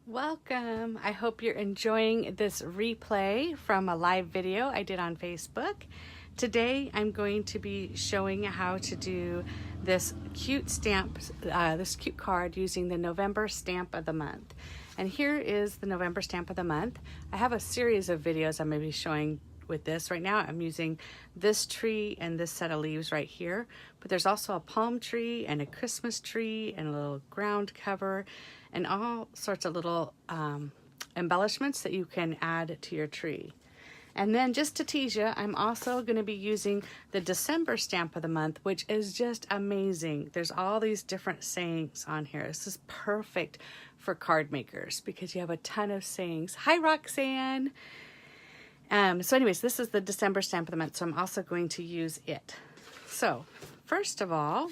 Welcome. I hope you're enjoying this replay from a live video I did on Facebook. Today I'm going to be showing how to do this cute stamp, this cute card using the November stamp of the month. And here is the November stamp of the month. I have a series of videos I'm going to be showing with this. Right now I'm using this tree and this set of leaves right here, but there's also a palm tree and a Christmas tree and a little ground cover and all sorts of little embellishments that you can add to your tree. And then just to tease you, I'm also going to be using the December stamp of the month, which is just amazing. There's all these different sayings on here. This is perfect for card makers because you have a ton of sayings. Hi, Roxanne. So anyways, this is the December stamp of the month, so I'm also going to use it. So first of all,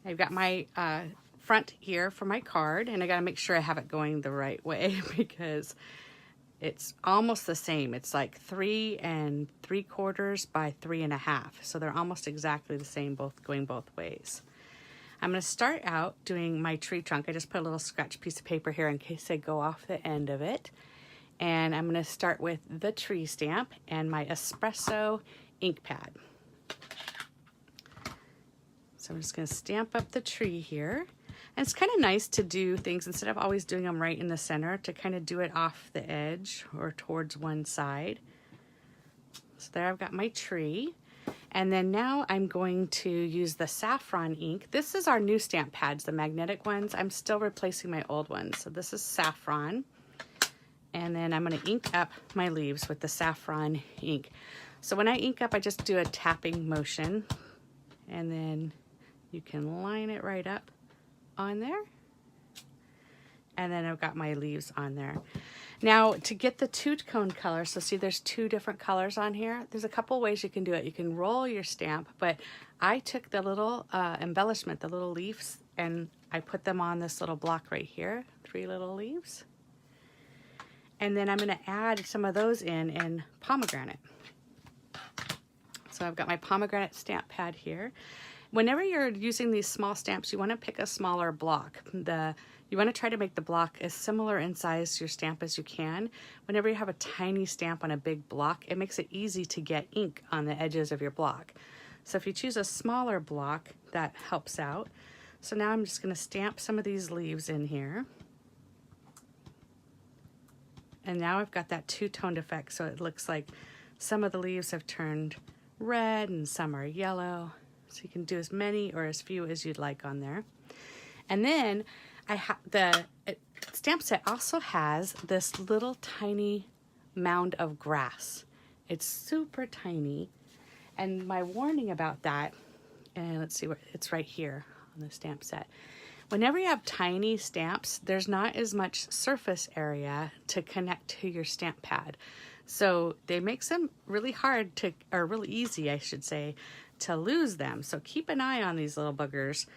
I've got my front here for my card, and I got to make sure I have it going the right way because it's almost the same. It's like 3 3/4 by 3 1/2, so they're almost exactly the same, both going both ways. I'm going to start out doing my tree trunk. I just put a little scratch piece of paper here in case I go off the end of it. And I'm going to start with the tree stamp and my espresso ink pad. So I'm just going to stamp up the tree here. And it's kind of nice to do things instead of always doing them right in the center, to kind of do it off the edge or towards one side. So there I've got my tree. And then now I'm going to use the saffron ink. This is our new stamp pads, the magnetic ones. I'm still replacing my old ones. So this is saffron. And then I'm going to ink up my leaves with the saffron ink. So when I ink up, I just do a tapping motion, and then you can line it right up on there. And then I've got my leaves on there. Now to get the two-tone color, so see there's two different colors on here. There's a couple ways you can do it. You can roll your stamp, but I took the little embellishment, the little leaves, and I put them on this little block right here, 3 little leaves. And then I'm going to add some of those in pomegranate. So I've got my pomegranate stamp pad here. Whenever you're using these small stamps, you want to pick a smaller block. You want to try to make the block as similar in size to your stamp as you can. Whenever you have a tiny stamp on a big block, it makes it easy to get ink on the edges of your block. So if you choose a smaller block, that helps out. So now I'm just going to stamp some of these leaves in here. And now I've got that two-toned effect, so it looks like some of the leaves have turned red and some are yellow. So you can do as many or as few as you'd like on there. And then the stamp set also has this little tiny mound of grass. It's super tiny. And my warning about that, and let's see, it's right here on the stamp set. Whenever you have tiny stamps, there's not as much surface area to connect to your stamp pad. So they make them really hard to, or really easy, I should say, to lose them. So keep an eye on these little buggers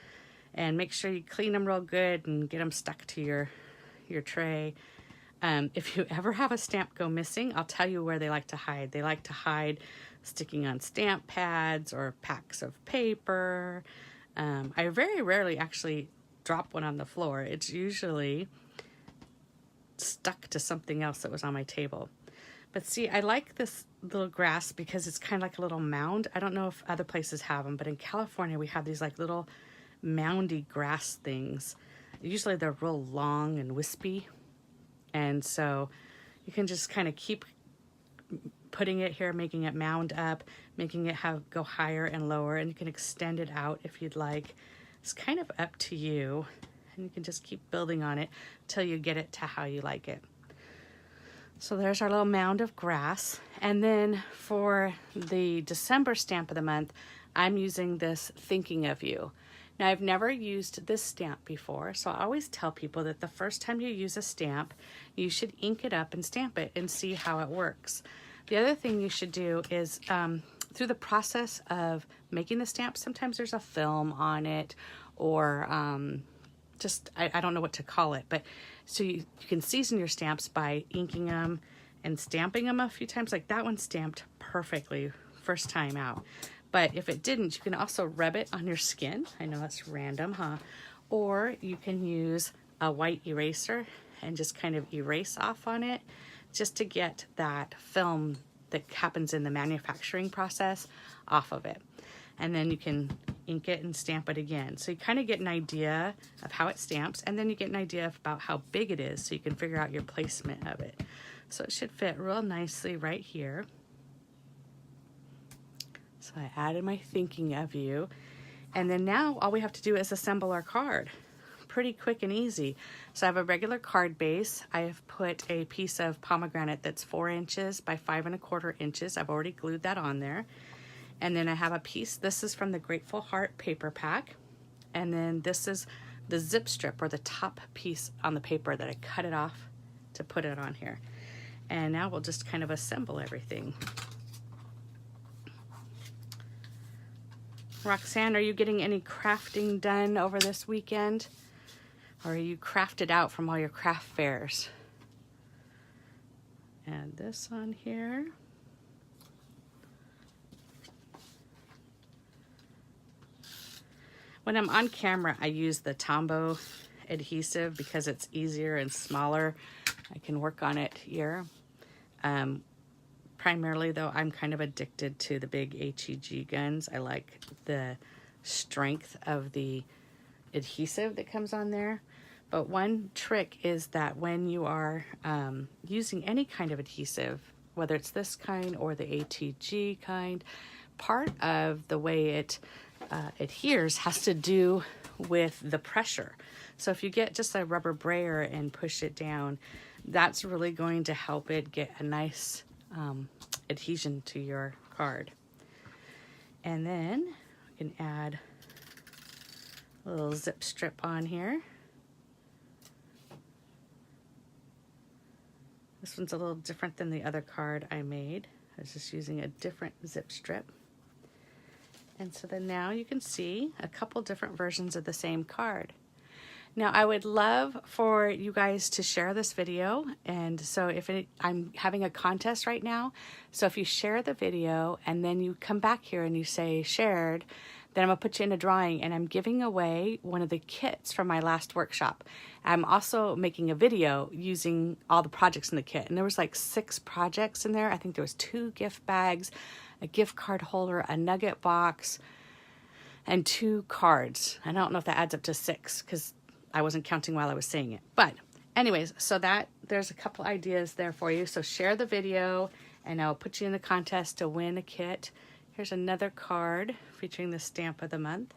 and make sure you clean them real good and get them stuck to your tray. If you ever have a stamp go missing, I'll tell you where they like to hide. They like to hide sticking on stamp pads or packs of paper. I very rarely actually drop one on the floor. It's usually stuck to something else that was on my table. But see, I like this little grass because it's kind of like a little mound. I don't know if other places have them, but in California we have these like little moundy grass things. Usually they're real long and wispy, and so you can just kind of keep putting it here, making it mound up, making it go higher and lower, and you can extend it out if you'd like. It's kind of up to you, and you can just keep building on it till you get it to how you like it. So there's our little mound of grass. And then for the December stamp of the month, I'm using this Thinking of You. Now I've never used this stamp before, so I always tell people that the first time you use a stamp, you should ink it up and stamp it and see how it works. The other thing you should do is through the process of making the stamp, sometimes there's a film on it, or I don't know what to call it, but so you can season your stamps by inking them and stamping them a few times. Like that one stamped perfectly first time out. But if it didn't, you can also rub it on your skin. I know that's random, huh? Or you can use a white eraser and just kind of erase off on it just to get that film that happens in the manufacturing process off of it. And then you can ink it and stamp it again. So you kind of get an idea of how it stamps, and then you get an idea about how big it is so you can figure out your placement of it. So it should fit real nicely right here. So I added my thinking of you. And then now all we have to do is assemble our card. Pretty quick and easy. So I have a regular card base. I have put a piece of pomegranate that's 4 inches by 5 1/4 inches. I've already glued that on there. And then I have a piece, this is from the Grateful Heart paper pack. And then this is the zip strip, or the top piece on the paper that I cut it off to put it on here. And now we'll just kind of assemble everything. Roxanne, are you getting any crafting done over this weekend? Or are you crafted out from all your craft fairs? Add this on here. When I'm on camera, I use the Tombow adhesive because it's easier and smaller. I can work on it here. Primarily though, I'm kind of addicted to the big HEG guns. I like the strength of the adhesive that comes on there. But one trick is that when you are using any kind of adhesive, whether it's this kind or the ATG kind, part of the way it adheres has to do with the pressure. So if you get just a rubber brayer and push it down, that's really going to help it get a nice adhesion to your card. And then we can add a little zip strip on here. This one's a little different than the other card I made. I was just using a different zip strip. And so then now you can see a couple different versions of the same card. Now I would love for you guys to share this video, and so I'm having a contest right now, so if you share the video and then you come back here and you say shared, then I'm gonna put you in a drawing, and I'm giving away one of the kits from my last workshop. I'm also making a video using all the projects in the kit, and there was like 6 projects in there. I think there was 2 gift bags, a gift card holder, a nugget box, and 2 cards. I don't know if that adds up to 6 because I wasn't counting while I was saying it. But anyways, so there's a couple ideas there for you. So share the video and I'll put you in the contest to win a kit. Here's another card featuring the stamp of the month.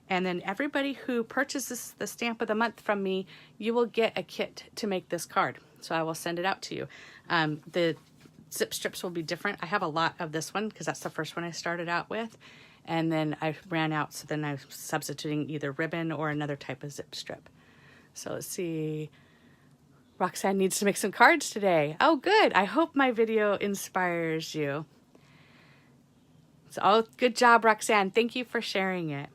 And then everybody who purchases the stamp of the month from me, you will get a kit to make this card. So I will send it out to you. The zip strips will be different. I have a lot of this one because that's the first one I started out with. And then I ran out, so then I'm substituting either ribbon or another type of zip strip. So let's see. Roxanne needs to make some cards today. Oh, good. I hope my video inspires you. So, good job, Roxanne. Thank you for sharing it.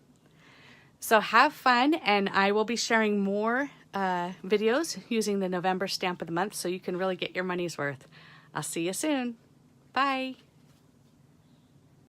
So have fun, and I will be sharing more videos using the November stamp of the month so you can really get your money's worth. I'll see you soon. Bye.